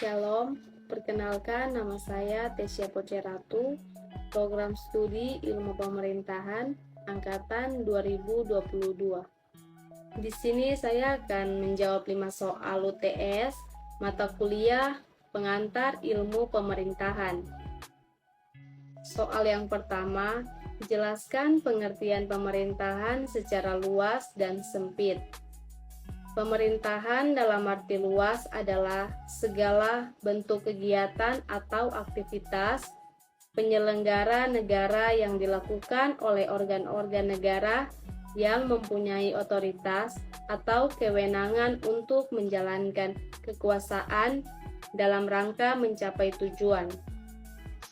Shalom, perkenalkan nama saya Tesya Poceratu, program studi Ilmu Pemerintahan angkatan 2022. Di sini saya akan menjawab 5 soal UTS mata kuliah pengantar Ilmu Pemerintahan. Soal yang pertama, jelaskan pengertian pemerintahan secara luas dan sempit. Pemerintahan dalam arti luas adalah segala bentuk kegiatan atau aktivitas penyelenggara negara yang dilakukan oleh organ-organ negara yang mempunyai otoritas atau kewenangan untuk menjalankan kekuasaan dalam rangka mencapai tujuan.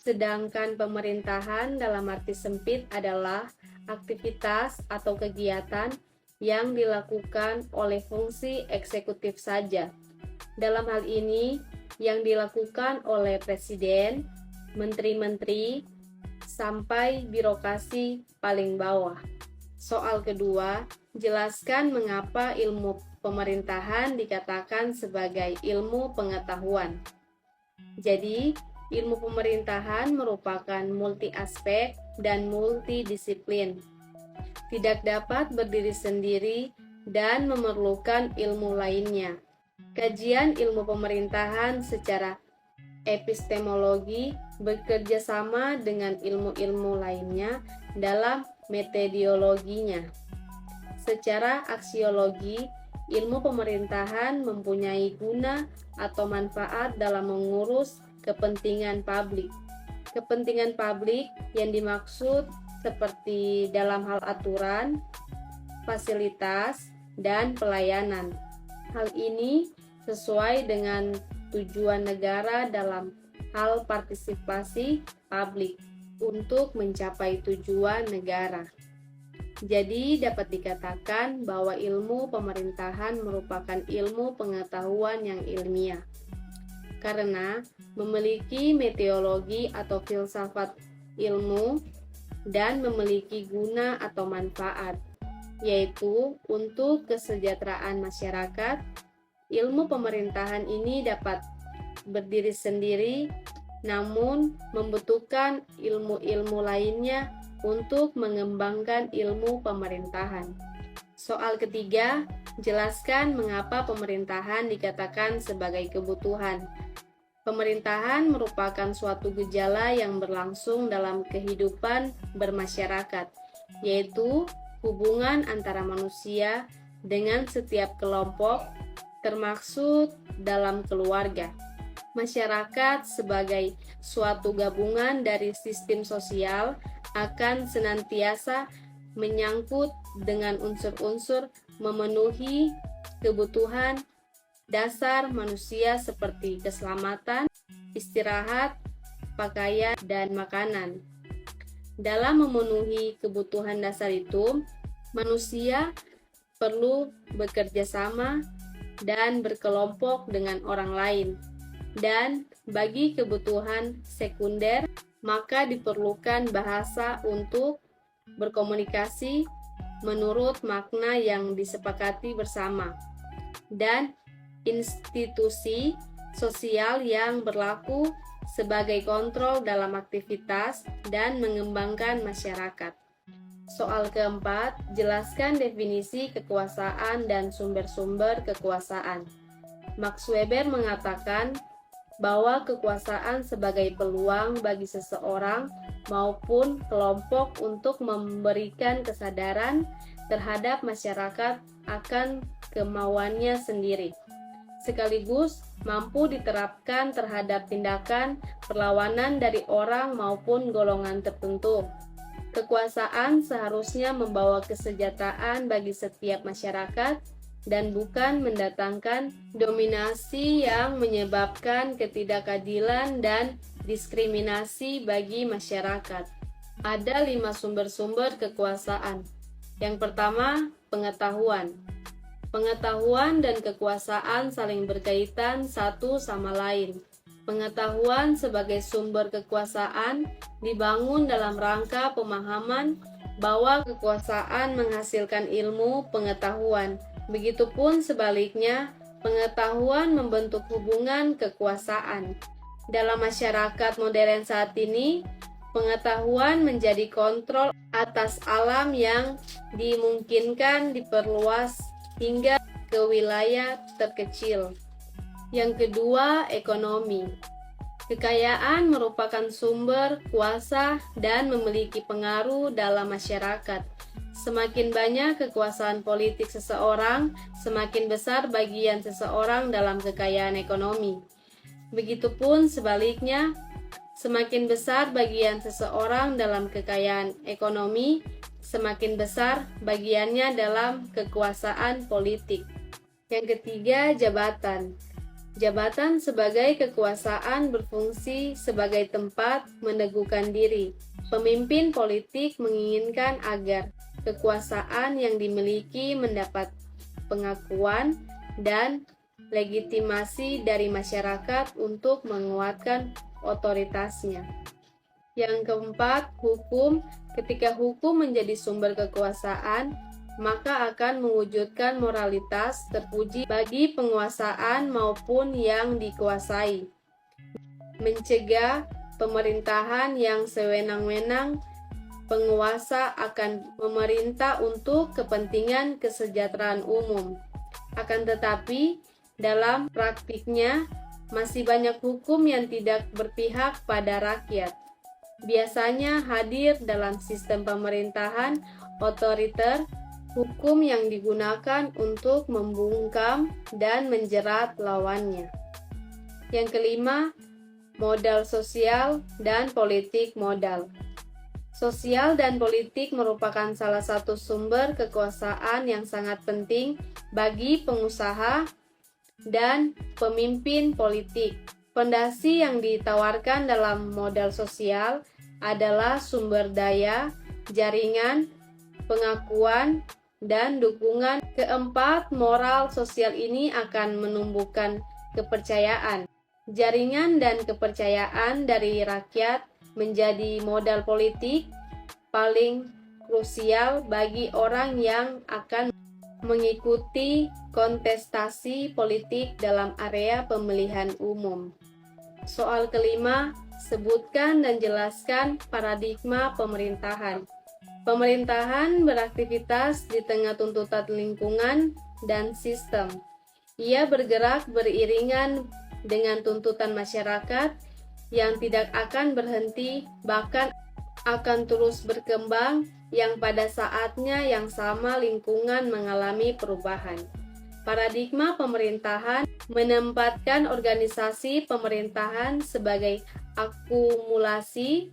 Sedangkan pemerintahan dalam arti sempit adalah aktivitas atau kegiatan yang dilakukan oleh fungsi eksekutif saja. Dalam hal ini, yang dilakukan oleh presiden, menteri-menteri, sampai birokrasi paling bawah. Soal kedua, jelaskan mengapa ilmu pemerintahan dikatakan sebagai ilmu pengetahuan. Jadi, ilmu pemerintahan merupakan multi aspek dan multidisiplin. Tidak dapat berdiri sendiri dan memerlukan ilmu lainnya. Kajian ilmu pemerintahan secara epistemologi bekerja sama dengan ilmu-ilmu lainnya dalam metodologinya. Secara aksiologi, ilmu pemerintahan mempunyai guna atau manfaat dalam mengurus kepentingan publik. Kepentingan publik yang dimaksud seperti dalam hal aturan, fasilitas, dan pelayanan. Hal ini sesuai dengan tujuan negara dalam hal partisipasi publik untuk mencapai tujuan negara. Jadi dapat dikatakan bahwa ilmu pemerintahan merupakan ilmu pengetahuan yang ilmiah, karena memiliki metodologi atau filsafat ilmu dan memiliki guna atau manfaat, yaitu untuk kesejahteraan masyarakat. Ilmu pemerintahan ini dapat berdiri sendiri, namun membutuhkan ilmu-ilmu lainnya untuk mengembangkan ilmu pemerintahan. Soal ketiga, jelaskan mengapa pemerintahan dikatakan sebagai kebutuhan. Pemerintahan merupakan suatu gejala yang berlangsung dalam kehidupan bermasyarakat, yaitu hubungan antara manusia dengan setiap kelompok, termasuk dalam keluarga. Masyarakat sebagai suatu gabungan dari sistem sosial akan senantiasa menyangkut dengan unsur-unsur memenuhi kebutuhan dasar manusia seperti keselamatan, istirahat, pakaian, dan makanan. Dalam memenuhi kebutuhan dasar itu, manusia perlu bekerja sama dan berkelompok dengan orang lain. Dan bagi kebutuhan sekunder, maka diperlukan bahasa untuk berkomunikasi menurut makna yang disepakati bersama, dan institusi sosial yang berlaku sebagai kontrol dalam aktivitas dan mengembangkan masyarakat. Soal keempat, jelaskan definisi kekuasaan dan sumber-sumber kekuasaan. Max Weber mengatakan bahwa kekuasaan sebagai peluang bagi seseorang maupun kelompok untuk memberikan kesadaran terhadap masyarakat akan kemauannya sendiri, sekaligus mampu diterapkan terhadap tindakan perlawanan dari orang maupun golongan tertentu. Kekuasaan seharusnya membawa kesejahteraan bagi setiap masyarakat dan bukan mendatangkan dominasi yang menyebabkan ketidakadilan dan diskriminasi bagi masyarakat. Ada 5 sumber-sumber kekuasaan. Yang pertama, pengetahuan. Pengetahuan dan kekuasaan saling berkaitan satu sama lain. Pengetahuan sebagai sumber kekuasaan dibangun dalam rangka pemahaman bahwa kekuasaan menghasilkan ilmu pengetahuan. Begitupun sebaliknya, Pengetahuan membentuk hubungan kekuasaan. Dalam masyarakat modern saat ini, pengetahuan menjadi kontrol atas alam yang dimungkinkan diperluas hingga ke wilayah terkecil. Yang kedua, ekonomi. Kekayaan merupakan sumber kuasa dan memiliki pengaruh dalam masyarakat. Semakin banyak kekuasaan politik seseorang, semakin besar bagian seseorang dalam kekayaan ekonomi. Begitupun sebaliknya, semakin besar bagian seseorang dalam kekayaan ekonomi, semakin besar bagiannya dalam kekuasaan politik. Yang ketiga, jabatan. Jabatan sebagai kekuasaan berfungsi sebagai tempat meneguhkan diri. Pemimpin politik menginginkan agar kekuasaan yang dimiliki mendapat pengakuan dan legitimasi dari masyarakat untuk menguatkan otoritasnya. Yang keempat, hukum. Ketika hukum menjadi sumber kekuasaan, maka akan mewujudkan moralitas terpuji bagi penguasaan maupun yang dikuasai. Mencegah pemerintahan yang sewenang-wenang. Penguasa akan memerintah untuk kepentingan kesejahteraan umum. Akan tetapi, dalam praktiknya, masih banyak hukum yang tidak berpihak pada rakyat. Biasanya hadir dalam sistem pemerintahan otoriter, hukum yang digunakan untuk membungkam dan menjerat lawannya. Yang kelima, modal sosial dan politik modal. Sosial dan politik merupakan salah satu sumber kekuasaan yang sangat penting bagi pengusaha dan pemimpin politik. Fondasi yang ditawarkan dalam modal sosial adalah sumber daya, jaringan, pengakuan, dan dukungan. Keempat, moral sosial ini akan menumbuhkan kepercayaan. Jaringan dan kepercayaan dari rakyat menjadi modal politik paling krusial bagi orang yang akan mengikuti kontestasi politik dalam area pemilihan umum. Soal kelima, sebutkan dan jelaskan paradigma pemerintahan. Pemerintahan beraktivitas di tengah tuntutan lingkungan dan sistem. Ia bergerak beriringan dengan tuntutan masyarakat yang tidak akan berhenti, bahkan akan terus berkembang, yang pada saatnya yang sama lingkungan mengalami perubahan. Paradigma pemerintahan menempatkan organisasi pemerintahan sebagai akumulasi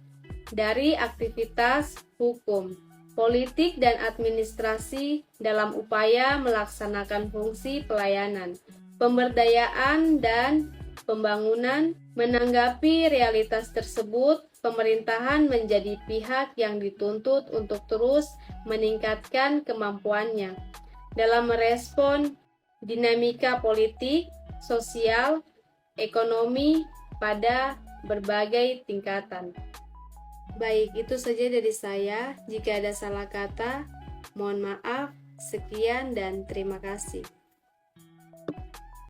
dari aktivitas hukum, politik, dan administrasi dalam upaya melaksanakan fungsi pelayanan, pemberdayaan, dan pembangunan. Menanggapi realitas tersebut, pemerintahan menjadi pihak yang dituntut untuk terus meningkatkan kemampuannya dalam merespon dinamika politik, sosial, ekonomi pada berbagai tingkatan. Baik, itu saja dari saya. Jika ada salah kata, mohon maaf. Sekian dan terima kasih.